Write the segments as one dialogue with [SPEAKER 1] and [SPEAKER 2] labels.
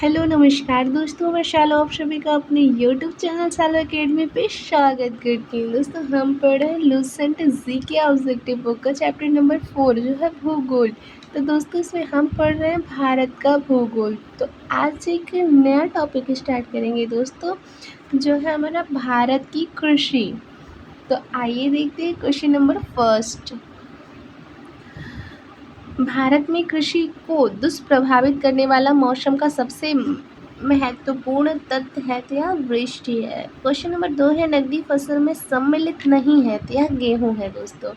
[SPEAKER 1] Hello नमस्कार दोस्तों, मैं शालो आप सभी का अपने यूट्यूब चैनल शालो अकेडमी पे स्वागत करती हूँ। दोस्तों हम पढ़ रहे हैं लूसेंट जी के ऑब्जेक्टिव बुक का चैप्टर नंबर 4 जो है भूगोल। तो दोस्तों इसमें हम पढ़ रहे हैं भारत का भूगोल। तो आज एक नया टॉपिक स्टार्ट करेंगे दोस्तों, जो है हमारा भारत की कृषि। तो आइए देखते हैं क्वेश्चन नंबर फर्स्ट। भारत में कृषि को दुष्प्रभावित करने वाला मौसम का सबसे महत्वपूर्ण तथ्य है तो यह वृष्टि है। क्वेश्चन नंबर 2 है नकदी फसल में सम्मिलित नहीं है तो यह गेहूं है दोस्तों।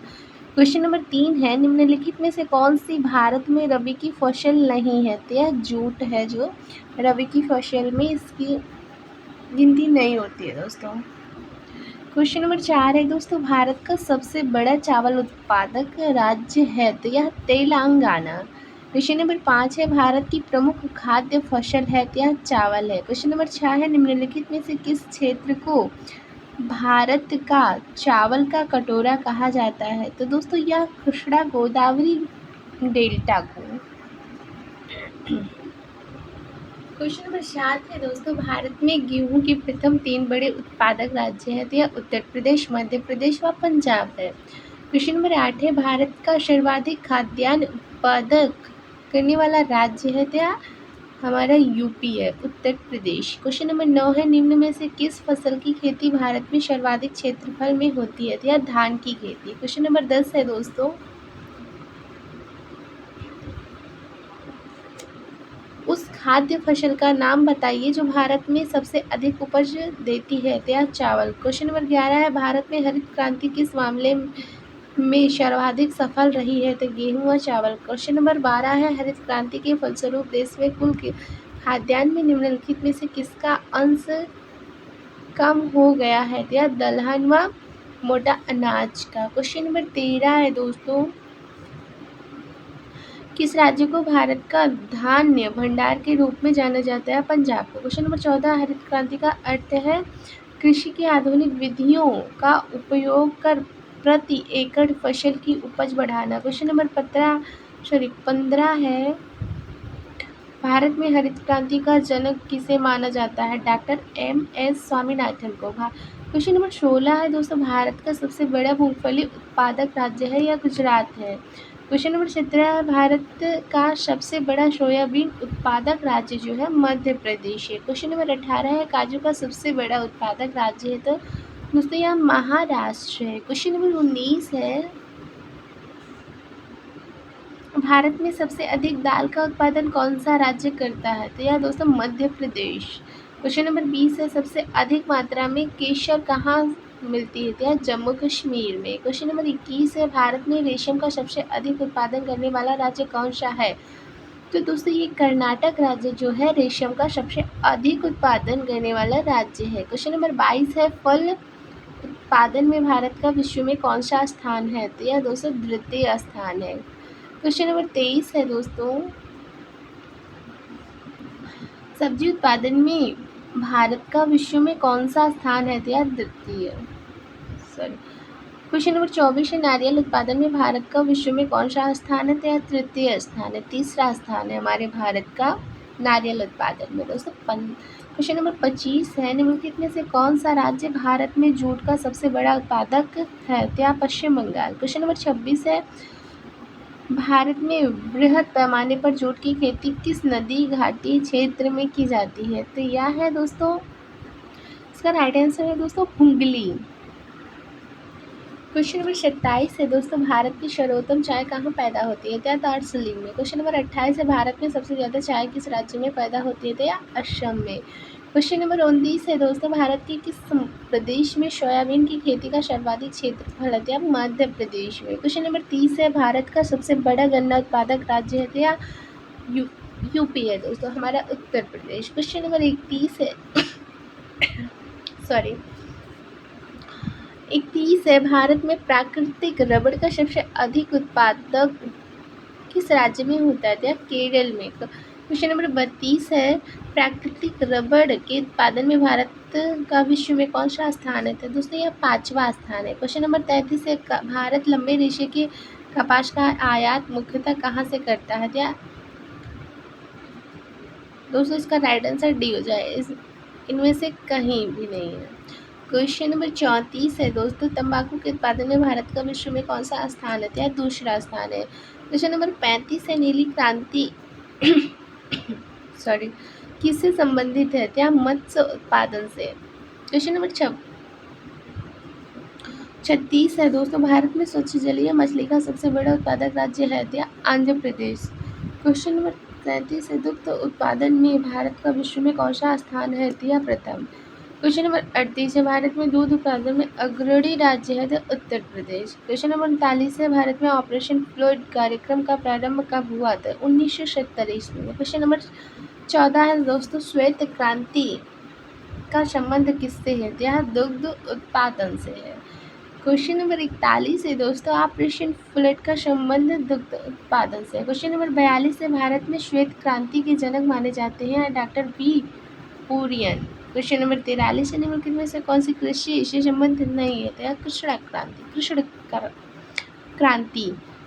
[SPEAKER 1] क्वेश्चन नंबर 3 है निम्नलिखित में से कौन सी भारत में रबी की फसल नहीं है तो यह जूट है, जो रबी की फसल में इसकी गिनती नहीं होती है दोस्तों। क्वेश्चन नंबर 4 है दोस्तों भारत का सबसे बड़ा चावल उत्पादक राज्य है तो यह तेलंगाना। क्वेश्चन नंबर 5 है भारत की प्रमुख खाद्य फसल है तो यह चावल है। क्वेश्चन नंबर 6 है निम्नलिखित में से किस क्षेत्र को भारत का चावल का कटोरा कहा जाता है तो दोस्तों यह कृष्णा गोदावरी डेल्टा को। क्वेश्चन नंबर 7 है दोस्तों भारत में गेहूं के प्रथम 3 बड़े उत्पादक राज्य हैं तो यह उत्तर प्रदेश, मध्य प्रदेश व पंजाब है। क्वेश्चन नंबर 8 है भारत का सर्वाधिक खाद्यान्न उत्पादक करने वाला राज्य है तो यह हमारा यूपी है, उत्तर प्रदेश। क्वेश्चन नंबर 9 है निम्न में से किस फसल की खेती भारत में सर्वाधिक क्षेत्रफल में होती है तो यह धान की खेती। क्वेश्चन नंबर 10 है दोस्तों उस खाद्य फसल का नाम बताइए जो भारत में सबसे अधिक उपज देती है तो यह चावल। क्वेश्चन नंबर 11 है भारत में हरित क्रांति किस मामले में सर्वाधिक सफल रही है तो गेहूं व चावल। क्वेश्चन नंबर 12 है हरित क्रांति के फलस्वरूप देश में कुल खाद्यान्न में निम्नलिखित में से किसका अंश कम हो गया है तो यह दलहन व मोटा अनाज का। क्वेश्चन नंबर 13 है दोस्तों किस राज्य को भारत का धान्य भंडार के रूप में जाना जाता है पंजाब को। क्वेश्चन नंबर 14 हरित क्रांति का अर्थ है कृषि की आधुनिक विधियों का उपयोग कर प्रति एकड़ फसल की उपज बढ़ाना। क्वेश्चन नंबर 15 है भारत में हरित क्रांति का जनक किसे माना जाता है डॉक्टर एम.एस. स्वामीनाथन को। क्वेश्चन नंबर 16 है दोस्तों भारत का सबसे बड़ा मूंगफली उत्पादक राज्य है या गुजरात है। क्वेश्चन नंबर 17 है भारत का सबसे बड़ा सोयाबीन उत्पादक राज्य जो है मध्य प्रदेश है। क्वेश्चन नंबर 18 है काजू का सबसे बड़ा उत्पादक राज्य है तो दोस्तों यह महाराष्ट्र है। क्वेश्चन नंबर 19 है भारत में सबसे अधिक दाल का उत्पादन कौन सा राज्य करता है तो यह दोस्तों मध्य प्रदेश। क्वेश्चन नंबर 20 है सबसे अधिक मात्रा में केसर कहाँ मिलती है तो यह जम्मू कश्मीर में। क्वेश्चन नंबर 21 है भारत में रेशम का सबसे अधिक उत्पादन करने वाला राज्य कौन सा है तो दोस्तों ये कर्नाटक राज्य जो है रेशम का सबसे अधिक उत्पादन करने वाला राज्य है। क्वेश्चन नंबर 22 है फल उत्पादन में भारत का विश्व में कौन सा स्थान है तो यह दोस्तों द्वितीय स्थान है। क्वेश्चन नंबर 23 है दोस्तों सब्जी उत्पादन में भारत का विश्व में कौन सा स्थान है तो यह द्वितीय। क्वेश्चन नंबर 24 है नारियल उत्पादन में भारत का विश्व में कौन सा स्थान है तो यह तृतीय स्थान है, तीसरा स्थान है हमारे भारत का नारियल उत्पादन में दोस्तों। क्वेश्चन नंबर 25 है निम्नलिखित में से कौन सा राज्य भारत में जूट का सबसे बड़ा उत्पादक है तो यह पश्चिम बंगाल। क्वेश्चन नंबर 26 है भारत में बृहद पैमाने पर जूट की खेती किस नदी घाटी क्षेत्र में की जाती है तो यह है दोस्तों इसका राइट आंसर है दोस्तों हुगली। क्वेश्चन नंबर 27 है दोस्तों भारत की सर्वोत्तम चाय कहाँ पैदा होती है तो यह दार्जिलिंग में। क्वेश्चन नंबर 28 है भारत में सबसे ज़्यादा चाय किस राज्य में पैदा होती है तो यह असम में। क्वेश्चन नंबर 29 है दोस्तों भारत के किस प्रदेश में सोयाबीन की खेती का सर्वाधिक क्षेत्रफल है तो यह मध्य प्रदेश में। क्वेश्चन नंबर 30 है भारत का सबसे बड़ा गन्ना उत्पादक राज्य है तो यह यूपी है दोस्तों, हमारा उत्तर प्रदेश। क्वेश्चन नंबर 31 है 31 है भारत में प्राकृतिक रबड़ का सबसे अधिक उत्पादक किस राज्य में होता है तो यह केरल में। क्वेश्चन नंबर 32 है प्राकृतिक रबड़ के उत्पादन में भारत का विश्व में कौन सा स्थान है तो दोस्तों यह 5वां स्थान है। क्वेश्चन नंबर 33 है भारत लंबे रेशे के कपास का आयात मुख्यतः कहाँ से करता है तो यह दोस्तों इसका राइट आंसर डी हो जाए, इनमें से कहीं भी नहीं है। क्वेश्चन नंबर 34 है दोस्तों, तंबाकू के उत्पादन में भारत का विश्व में कौन सा स्थान है? या दूसरा स्थान है। क्वेश्चन नंबर 35 है, नीली क्रांति सॉरी किससे संबंधित है? या मत्स्य उत्पादन से। क्वेश्चन नंबर 36 है दोस्तों, भारत में स्वच्छ जलीय मछली का सबसे बड़ा उत्पादक राज्य है? या आंध्र प्रदेश। क्वेश्चन नंबर 37 है, दुग्ध उत्पादन में भारत का विश्व में कौन सा स्थान है? या प्रथम। क्वेश्चन नंबर 38 है, भारत में दूध उत्पादन में अग्रणी राज्य है? तो उत्तर प्रदेश। क्वेश्चन नंबर 39 है, भारत में ऑपरेशन फ्लूइड कार्यक्रम का प्रारंभ कब हुआ था? 1970 ईस्वी में। क्वेश्चन नंबर 14 है दोस्तों, श्वेत क्रांति का संबंध किससे है? यह दुग्ध उत्पादन से है। क्वेश्चन नंबर 41 है दोस्तों, ऑपरेशन फ्लड का संबंध दुग्ध उत्पादन से है। क्वेश्चन नंबर 42 है, भारत में श्वेत क्रांति के जनक माने जाते हैं doctor B Kurien. Question number 43 है, निम्नलिखित में से कौन सी कृषि से संबंध नहीं है? तो कृष्ण क्रांति।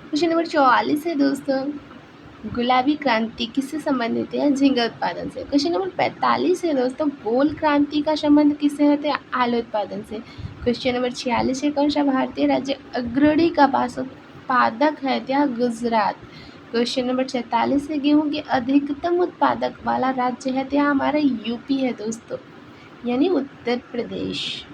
[SPEAKER 1] क्वेश्चन नंबर 44 है दोस्तों, गुलाबी क्रांति किससे संबंधित है? झींगा उत्पादन से। क्वेश्चन नंबर 45 है दोस्तों, गोल क्रांति का संबंध किससे है? आलू उत्पादन से। क्वेश्चन नंबर 46 है, कौन सा भारतीय राज्य अग्रणी कपास उत्पादक है? या गुजरात। क्वेश्चन नंबर 46 है, गेहूं के अधिकतम उत्पादक वाला राज्य है? या हमारा यूपी है दोस्तों, यानी उत्तर प्रदेश।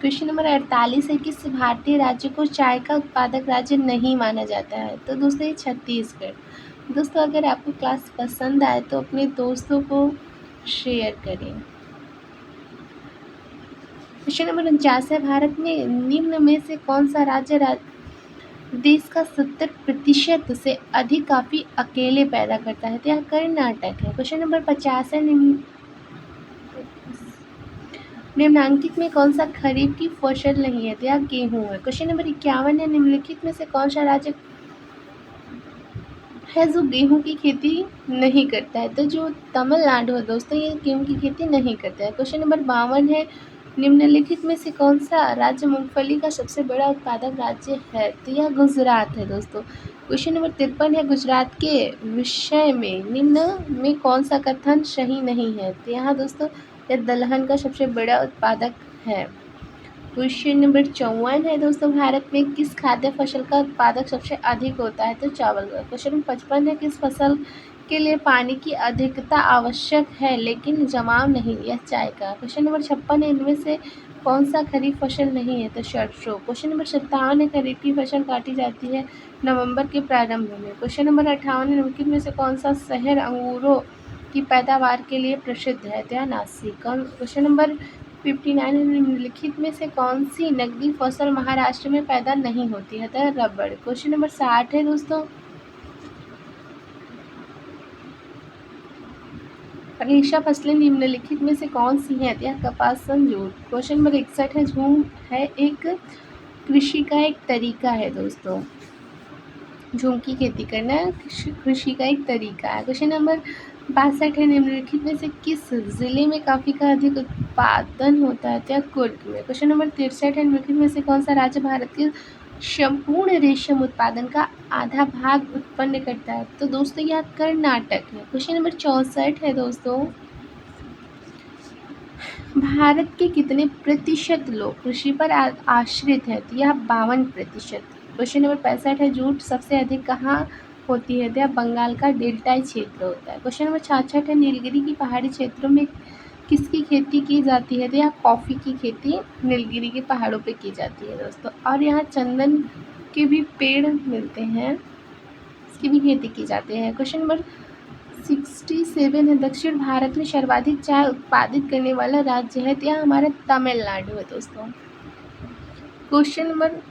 [SPEAKER 1] क्वेश्चन नंबर 48 है, किस भारतीय राज्य को चाय का उत्पादक राज्य नहीं माना जाता है? तो दोस्तों ये छत्तीसगढ़। दोस्तों अगर आपको क्लास पसंद आए तो अपने दोस्तों को शेयर करें। क्वेश्चन नंबर 49 है, भारत में निम्न में से कौन सा राज्य देश का 70% से अधिक कॉफी अकेले पैदा करता है? तो यह कर्नाटक है। क्वेश्चन नंबर 50 है, निम्नांकित में कौन सा खरीफ की फसल नहीं है? तो यह गेहूं है। क्वेश्चन नंबर 51 है, निम्नलिखित में से कौन सा राज्य है जो गेहूं की खेती नहीं करता है? तो जो तमिलनाडु है दोस्तों, ये गेहूं की खेती नहीं करता है। क्वेश्चन नंबर 52 है, निम्नलिखित में से कौन सा राज्य मूंगफली का सबसे बड़ा उत्पादक राज्य है? तो यह गुजरात है दोस्तों। क्वेश्चन नंबर 53 है, गुजरात के विषय में निम्न में कौन सा कथन सही नहीं है? तो यहाँ दोस्तों यह दलहन का सबसे बड़ा उत्पादक है। क्वेश्चन नंबर 54 है दोस्तों, भारत में किस खाद्य फसल का उत्पादक सबसे अधिक होता है? तो चावल का। क्वेश्चन नंबर 55 है, किस फसल के लिए पानी की अधिकता आवश्यक है लेकिन जमाव नहीं? यह चाय का। क्वेश्चन नंबर 56 है, इनमें से कौन सा खरीफ फसल नहीं है? तो सरसों। क्वेश्चन नंबर 57 है, खरीफ की फसल काटी जाती है नवंबर के प्रारंभ में। क्वेश्चन नंबर 58 है, निम्नलिखित में से कौन सा शहर अंगूरों की पैदावार के लिए प्रसिद्ध है? तो नासिक। क्वेश्चन नंबर 59 है, निम्नलिखित में से कौन सी नकदी फसल महाराष्ट्र में पैदा नहीं होती है? तो रबड़। क्वेश्चन नंबर 60 है दोस्तों, रेशा फसलें निम्नलिखित में से कौन सी हैं? यह कपास संजूट। क्वेश्चन नंबर 61 है, झूम है एक कृषि का एक तरीका है दोस्तों, झूम की खेती करना कृषि का एक तरीका है। क्वेश्चन नंबर 62 है, निम्नलिखित में से किस जिले में कॉफी का अधिक उत्पादन होता है? या कुर्ग में। क्वेश्चन नंबर 63 है, निम्नलिखित में से कौन सा राज्य भारत के संपूर्ण रेशम उत्पादन का आधा भाग उत्पन्न करता है? तो दोस्तों यह कर्नाटक है। क्वेश्चन नंबर 64 है दोस्तों, भारत के कितने प्रतिशत लोग कृषि पर आश्रित है? तो यह 52%। क्वेश्चन नंबर 65 है, जूट सबसे अधिक कहाँ होती है? तो यह बंगाल का डेल्टाई क्षेत्र होता है। क्वेश्चन नंबर 66 है, नीलगिरी की पहाड़ी क्षेत्रों में किसकी खेती की जाती है? तो यहाँ कॉफ़ी की खेती नीलगिरी के पहाड़ों पे की जाती है दोस्तों। और यहाँ चंदन के भी पेड़ मिलते हैं, इसकी भी खेती की जाती है। क्वेश्चन नंबर 67 है, दक्षिण भारत में सर्वाधिक चाय उत्पादित करने वाला राज्य है? तो यहाँ हमारा तमिलनाडु है दोस्तों। क्वेश्चन नंबर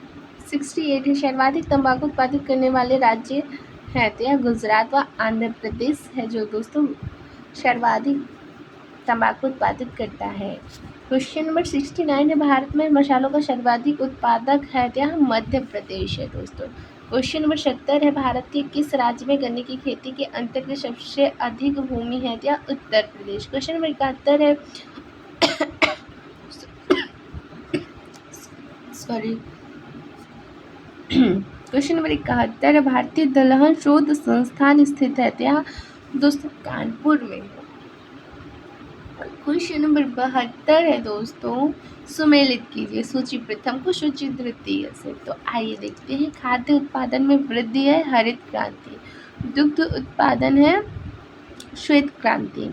[SPEAKER 1] 68 है, सर्वाधिक तंबाकू उत्पादित करने वाले राज्य है? तो यह गुजरात व आंध्र प्रदेश है जो दोस्तों सर्वाधिक तंबाकू उत्पादित करता है। क्वेश्चन नंबर 69 है, भारत में मसालों का सर्वाधिक उत्पादक है? तो यहाँ मध्य प्रदेश है दोस्तों। क्वेश्चन नंबर 70 है, भारत के किस राज्य में गन्ने की खेती के अंतर्गत सबसे अधिक भूमि है? या उत्तर प्रदेश। क्वेश्चन नंबर 71 है क्वेश्चन नंबर 71 है, भारतीय दलहन शोध संस्थान स्थित है? तो यहाँ दोस्तों कानपुर में है। क्वेश्चन नंबर 72 है दोस्तों, सुमेलित कीजिए सूची प्रथम को सूची द्वितीय से। तो आइए देखते हैं। खाद्य उत्पादन में वृद्धि है हरित क्रांति, दुग्ध उत्पादन है श्वेत क्रांति,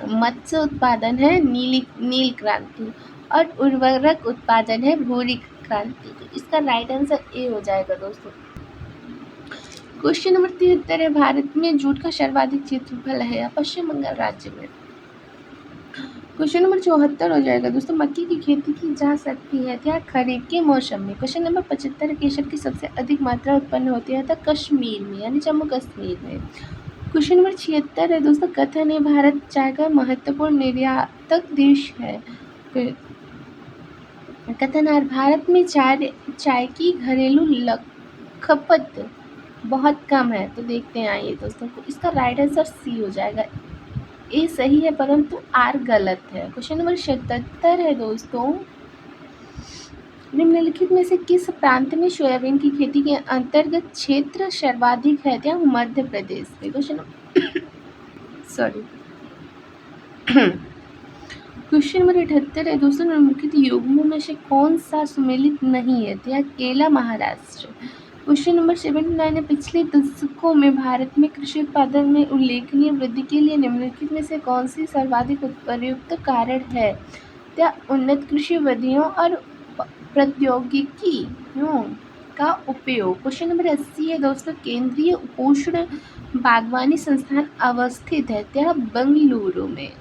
[SPEAKER 1] मत्स्य उत्पादन है नील क्रांति और उर्वरक उत्पादन है भूरी क्रांति। तो इसका राइट आंसर ए हो जाएगा दोस्तों। क्वेश्चन नंबर 73 है, भारत में जूट का सर्वाधिक क्षेत्रफल है पश्चिम बंगाल राज्य में। क्वेश्चन नंबर 74 हो जाएगा दोस्तों, मक्की की खेती की जा सकती है क्या खरीफ के मौसम में। क्वेश्चन नंबर 75, केसर की सबसे अधिक मात्रा उत्पन्न होती है था कश्मीर में यानी जम्मू कश्मीर में। क्वेश्चन नंबर 76 है दोस्तों, कथन है भारत चाय का महत्वपूर्ण निर्यातक देश है। कथन है भारत में चाय की घरेलू खपत बहुत कम है। तो देखते हैं आइए दोस्तों, इसका राइट आंसर सी हो जाएगा। ए सही है परंतु आर गलत है। क्वेश्चन नंबर 77 है दोस्तों, निम्नलिखित में से किस प्रांत में सोयाबीन की खेती के अंतर्गत क्षेत्र सर्वाधिक है क्या मध्य प्रदेश में। क्वेश्चन क्वेश्चन नंबर 78 है दोस्तों, निम्नलिखित युग्मों में से कौन सा सुमेलित नहीं है क्या केला महाराष्ट्र। क्वेश्चन नंबर 79 है, पिछले दशकों में भारत में कृषि उत्पादन में उल्लेखनीय वृद्धि के लिए निम्नलिखित में से कौन सी सर्वाधिक प्रयुक्त कारण है क्या उन्नत कृषि विधियों और प्रौद्योगिकियों का उपयोग। क्वेश्चन नंबर 80 है दोस्तों, केंद्रीय उपोष्ण बागवानी संस्थान अवस्थित है क्या बेंगलुरु में।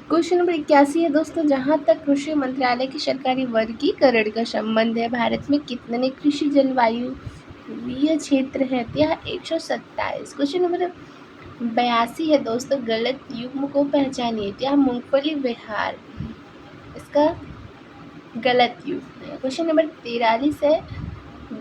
[SPEAKER 1] क्वेश्चन नंबर 81 है दोस्तों, जहां तक कृषि मंत्रालय की सरकारी वर्गीकरण का संबंध है भारत में कितने कृषि जलवायु क्षेत्र है क्या 127। क्वेश्चन नंबर 82 है दोस्तों, गलत युग्म को पहचानिए क्या मूंगफली बिहार इसका गलत युग्म है। क्वेश्चन नंबर 43 है,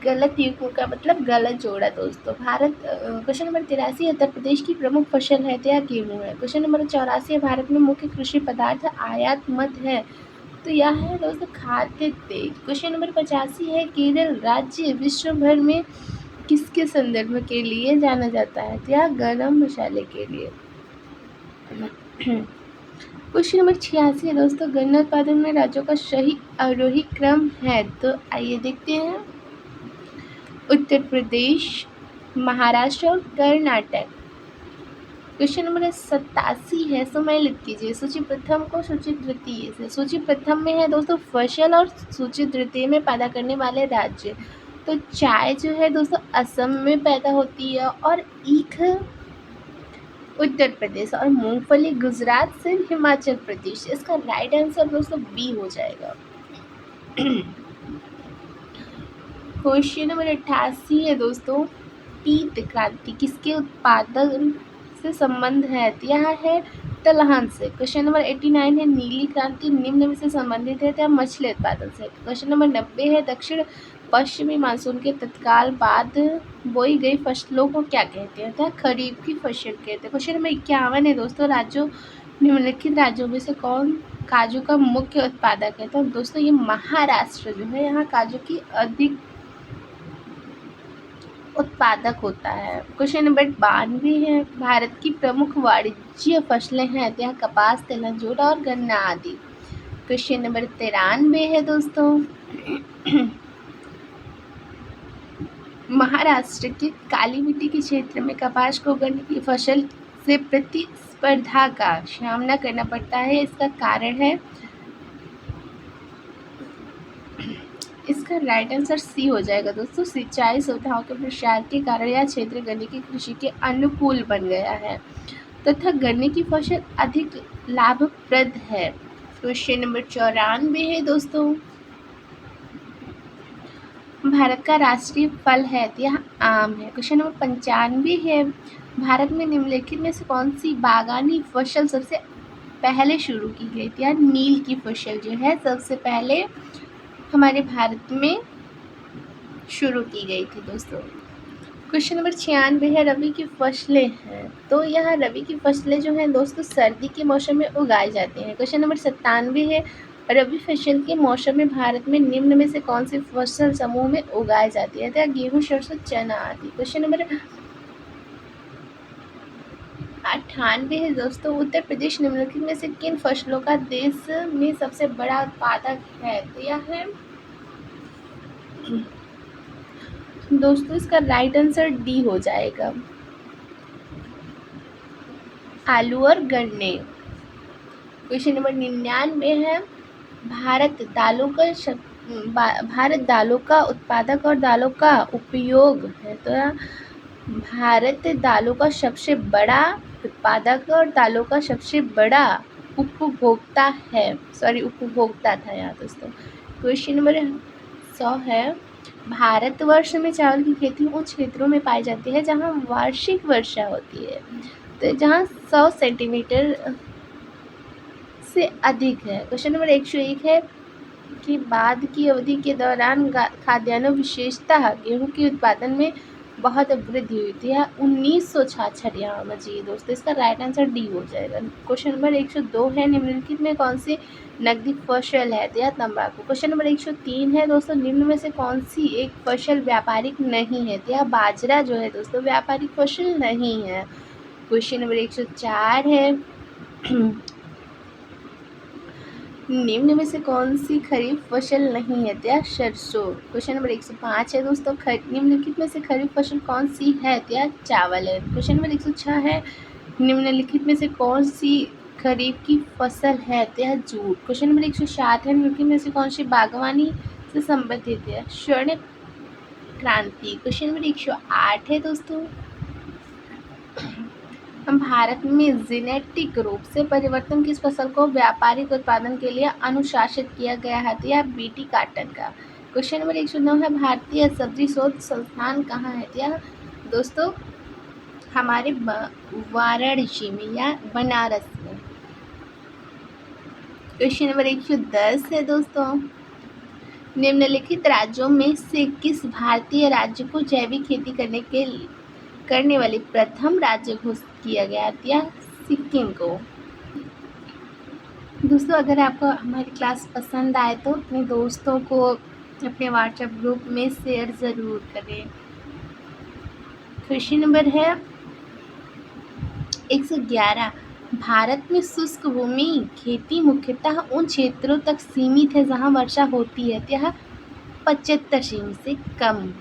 [SPEAKER 1] गलत युग्म का मतलब गलत जोड़ा दोस्तों। क्वेश्चन नंबर 83 है, उत्तर प्रदेश की प्रमुख फसल है क्या गेहूँ है। क्वेश्चन नंबर 84 है, भारत में मुख्य कृषि पदार्थ आयात मत है तो यह है दोस्तों खाद्य तेल। क्वेश्चन नंबर 85 है, केरल राज्य विश्व भर में किसके संदर्भ के लिए जाना जाता है या गरम मसाले के लिए। क्वेश्चन नंबर 86 है दोस्तों, गन्ना उत्पादन में राज्यों का सही आरोही क्रम है तो आइए देखते हैं। उत्तर प्रदेश, महाराष्ट्र और कर्नाटक। क्वेश्चन नंबर 87 है, सम्मिलित कीजिए सूची प्रथम को सूची द्वितीय से। सूची प्रथम में है दोस्तों फसल और सूची द्वितीय में पैदा करने वाले राज्य। तो चाय जो है दोस्तों असम में पैदा होती है और ईख उत्तर प्रदेश और मूंगफली गुजरात से हिमाचल प्रदेश। इसका राइट आंसर दोस्तों बी हो जाएगा। क्वेश्चन नंबर 88 है दोस्तों, पीत क्रांति किसके उत्पादन से संबंध है यह है दलहन से। क्वेश्चन नंबर 89 है, नीली क्रांति निम्न में से संबंधित है क्या मछली उत्पादन से। क्वेश्चन नंबर 90 है, दक्षिण पश्चिमी मानसून के तत्काल बाद बोई गई फसलों को क्या कहते हैं क्या खरीफ की फसल कहते हैं। क्वेश्चन नंबर 51 है दोस्तों, निम्नलिखित राज्यों में से कौन काजू का मुख्य उत्पादक है। तो दोस्तों ये महाराष्ट्र जो है यहाँ काजू की अधिक उत्पादक होता है। क्वेश्चन नंबर 92 है, भारत की प्रमुख वाणिज्य फसलें हैं यहाँ कपास, तिलहन, जूट और गन्ना आदि। क्वेश्चन नंबर 93 है दोस्तों, महाराष्ट्र के काली मिट्टी के क्षेत्र में कपास को गन्ने की फसल से प्रतिस्पर्धा का सामना करना पड़ता है। इसका कारण है, इसका राइट आंसर सी हो जाएगा दोस्तों, सिंचाई सुविधाओं के प्रसार के कारण यह क्षेत्र गन्ने की कृषि के अनुकूल बन गया है तथा गन्ने की फसल अधिक लाभप्रद है। क्वेश्चन नंबर 94 है दोस्तों, भारत का राष्ट्रीय फल है यह आम है। क्वेश्चन नंबर 95 है, भारत में निम्नलिखित में से कौन सी बागानी फसल सबसे पहले शुरू की गई थी या नील की फसल जो है सबसे पहले हमारे भारत में शुरू की गई थी दोस्तों। क्वेश्चन नंबर 96 है, रबी की फसलें हैं तो यह रबी की फसलें जो हैं दोस्तों सर्दी के मौसम में उगाई जाती हैं। क्वेश्चन नंबर 97 है, रबी फसल के मौसम में भारत में निम्न में से कौन सी फसल समूह में उगाई जाती है तो गेहूँ, सरसों, चना आदि। क्वेश्चन नंबर 98 है दोस्तों। उत्तर प्रदेश निम्नलिखित में से किन फसलों का देश में सबसे बड़ा उत्पादक है? तो यह है दोस्तों, इसका राइट आंसर डी हो जाएगा, आलू और गन्ने। क्वेश्चन नंबर 99 है, भारत दालों का उत्पादक और दालों का उपयोग है। तो भारत दालों का सबसे बड़ा उत्पादक और दालों का सबसे बड़ा उपभोक्ता है। उपभोक्ता था यहाँ दोस्तों। क्वेश्चन नंबर 100 है, भारतवर्ष में चावल की खेती उन क्षेत्रों में पाई जाती है जहाँ वार्षिक वर्षा होती है, तो जहाँ 100 सेंटीमीटर से अधिक है। क्वेश्चन नंबर 101 है कि बाद की अवधि के दौरान खाद्यान्न विशेषतः गेहूं के उत्पादन में बहुत वृद्धि हुई थी। 1966 यहाँ बची दोस्तों, इसका राइट आंसर डी हो जाएगा। क्वेश्चन नंबर 102 है, निम्नलिखित में कौन सी नकदी फसल है? तो यह तंबाकू। क्वेश्चन नंबर 103 है दोस्तों, निम्न में से कौन सी एक फसल व्यापारिक नहीं है? तो यह बाजरा जो है दोस्तों व्यापारिक फसल नहीं है। क्वेश्चन नंबर 104 है, निम्न में से कौन सी खरीफ फसल नहीं है? तो सरसों। क्वेश्चन नंबर 105 है दोस्तों, निम्नलिखित में से खरीफ फसल कौन सी है? तो चावल है। क्वेश्चन नंबर 106 है, निम्नलिखित में से कौन सी खरीफ की फसल है? तो जूट। क्वेश्चन नंबर 107 है, निम्नलिखित में से कौन सी बागवानी से संबंधित है? स्वर्ण क्रांति। क्वेश्चन नंबर 108 है दोस्तों, हम भारत में जेनेटिक रूप से परिवर्तन किस फसल को व्यापारिक उत्पादन के लिए अनुशासित किया गया है? तो यह बीटी काटन का। क्वेश्चन नंबर 109 है, भारतीय सब्जी शोध संस्थान कहाँ है? तो दोस्तों हमारे वाराणसी में या बनारस में। क्वेश्चन नंबर 110 है दोस्तों, निम्नलिखित राज्यों में से किस भारतीय राज्य को जैविक खेती करने वाली प्रथम राज्य घोषित किया गया? या सिक्किम को। दोस्तों अगर आपको हमारी क्लास पसंद आए तो अपने दोस्तों को अपने व्हाट्सएप ग्रुप में शेयर ज़रूर करें। क्वेश्चन नंबर है 111, भारत में शुष्क भूमि खेती मुख्यतः उन क्षेत्रों तक सीमित है जहां वर्षा होती है। यह 75 सेमी से कम।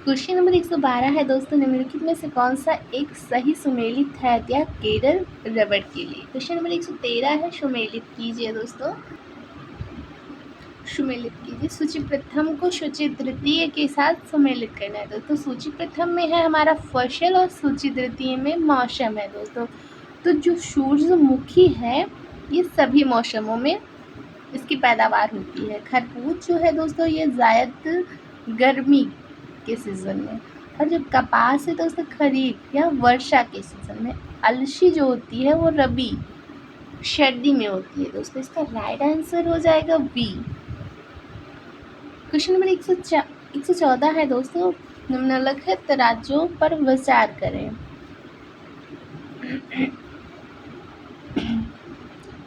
[SPEAKER 1] क्वेश्चन नंबर 112 है दोस्तों, निम्नलिखित में से कौन सा एक सही सुमेलित है? या केरल रबड़ के लिए। क्वेश्चन नंबर 113 है, सुमेलित कीजिए दोस्तों, सुमेलित कीजिए। सूची प्रथम को सूची द्वितीय के साथ सुमेलित करना है दोस्तों। सूची प्रथम में है हमारा फसल और सूची द्वितीय में मौसम है दोस्तों। तो जो सूरजमुखी है ये सभी मौसमों में इसकी पैदावार होती है। खरबूज जो है दोस्तों ये जायद गर्मी के सीजन में, और जो कपास है दोस्तों खरीफ या वर्षा के सीजन में। अलसी जो होती है वो रबी सर्दी में होती है दोस्तों, इसका राइट आंसर हो जाएगा बी। क्वेश्चन नंबर 114 है दोस्तों, निम्नलिखित राज्यों पर विचार करें।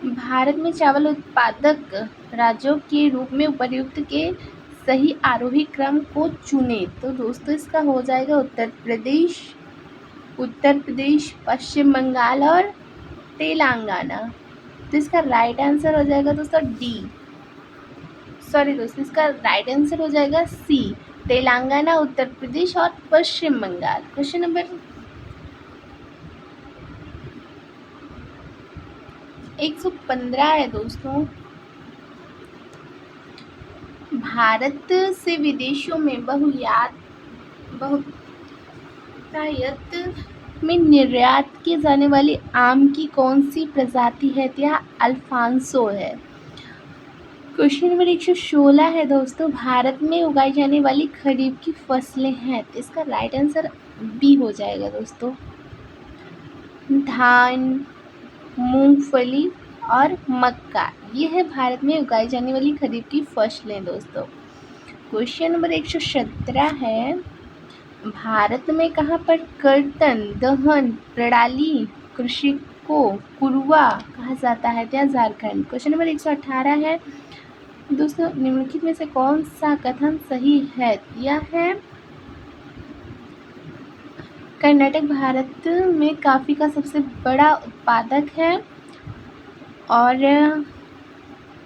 [SPEAKER 1] भारत में चावल उत्पादक राज्यों के रूप में उपर्युक्त के सही आरोही क्रम को चुने। तो दोस्तों इसका हो जाएगा उत्तर प्रदेश, पश्चिम बंगाल और तेलंगाना। तो इसका राइट आंसर हो जाएगा दोस्तों डी, सॉरी दोस्तों इसका राइट आंसर हो जाएगा सी, तेलंगाना, उत्तर प्रदेश और पश्चिम बंगाल। क्वेश्चन नंबर 115 है दोस्तों, भारत से विदेशों में बहुतायत में निर्यात की जाने वाली आम की कौन सी प्रजाति है? यह अल्फांसो है। क्वेश्चन नंबर 116 है दोस्तों, भारत में उगाई जाने वाली खरीफ की फसलें हैं। तो इसका राइट आंसर बी हो जाएगा दोस्तों, धान, मूंगफली और मक्का। ये है भारत में उगाई जाने वाली खरीफ की फसलें दोस्तों। क्वेश्चन नंबर 117 है, भारत में कहाँ पर कर्तन दहन प्रणाली कृषि को कुरवा कहा जाता है? या झारखंड। क्वेश्चन नंबर 118 है दोस्तों, निम्नलिखित में से कौन सा कथन सही है? यह है कर्नाटक भारत में कॉफ़ी का सबसे बड़ा उत्पादक है और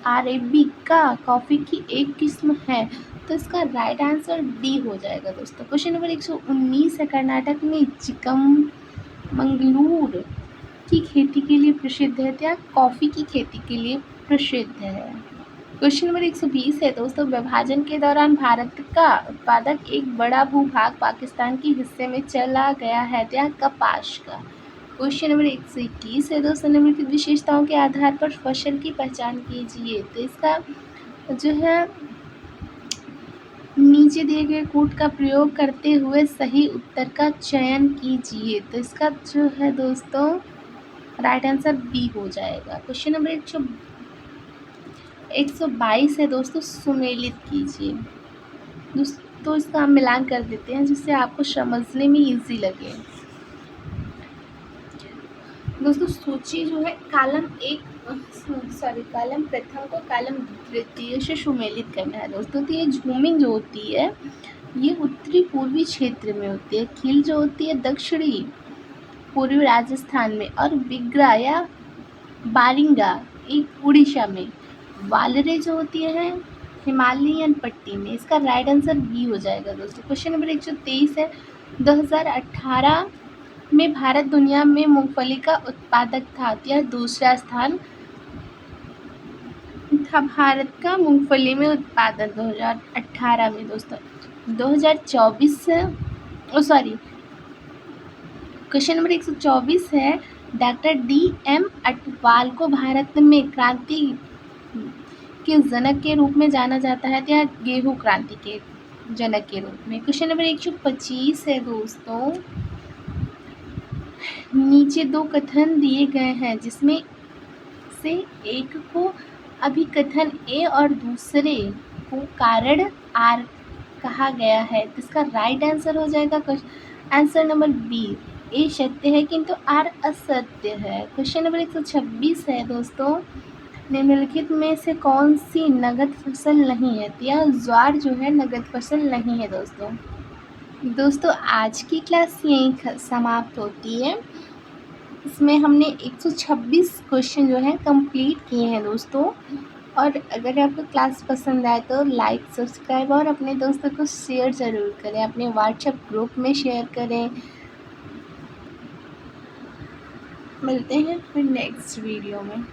[SPEAKER 1] अरेबिका कॉफ़ी की एक किस्म है। तो इसका राइट आंसर डी हो जाएगा दोस्तों। क्वेश्चन नंबर 119 है, कर्नाटक में चिकमंगलूर की खेती के लिए प्रसिद्ध है या कॉफ़ी की खेती के लिए प्रसिद्ध है। क्वेश्चन नंबर 120 है दोस्तों, विभाजन के दौरान भारत का उत्पादक एक बड़ा भूभाग पाकिस्तान के हिस्से में चला गया है या कपास का। क्वेश्चन नंबर 121 है दोस्तों, निम्नलिखित विशेषताओं के आधार पर फसल की पहचान कीजिए। तो इसका जो है नीचे दिए गए कोड का प्रयोग करते हुए सही उत्तर का चयन कीजिए। तो इसका जो है दोस्तों राइट आंसर बी हो जाएगा। क्वेश्चन नंबर 122 है दोस्तों, सुमेलित कीजिए। तो इसका हम मिलान कर देते हैं जिससे आपको समझने में इजी लगे। दोस्तों सूची जो है कॉलम प्रथम को कॉलम द्वितीय से सुमेलित करना है दोस्तों। तो ये झूमिंग जो होती है ये उत्तरी पूर्वी क्षेत्र में होती है, खील जो होती है दक्षिणी पूर्वी राजस्थान में, और बिग्रा या बारिंगा एक उड़ीसा में, वालरे जो होती है हिमालयन पट्टी में। इसका राइट आंसर बी हो जाएगा दोस्तों। क्वेश्चन नंबर 123 है, 2018 में भारत दुनिया में मूंगफली का उत्पादक था या दूसरा स्थान था भारत का मूंगफली में उत्पादन 2018 में दोस्तों। 2024 क्वेश्चन नंबर 124 है, डॉक्टर DM अटवाल को भारत में क्रांति के जनक के रूप में जाना जाता है या गेहूं क्रांति के जनक के रूप में। क्वेश्चन नंबर 125 है दोस्तों, नीचे दो कथन दिए गए हैं जिसमें से एक को अभिकथन ए और दूसरे को कारण आर कहा गया है। तो इसका राइट आंसर हो जाएगा आंसर नंबर बी, ए सत्य है किंतु आर असत्य है। क्वेश्चन नंबर 126 है दोस्तों, निम्नलिखित में से कौन सी नगद फसल नहीं है। या ज्वार जो है नगद फसल नहीं है दोस्तों आज की क्लास यहीं समाप्त होती है। इसमें हमने 126 क्वेश्चन जो है कंप्लीट किए हैं दोस्तों। और अगर आपको क्लास पसंद आए तो लाइक सब्सक्राइब और अपने दोस्तों को शेयर ज़रूर करें, अपने व्हाट्सएप ग्रुप में शेयर करें। मिलते हैं फिर नेक्स्ट वीडियो में।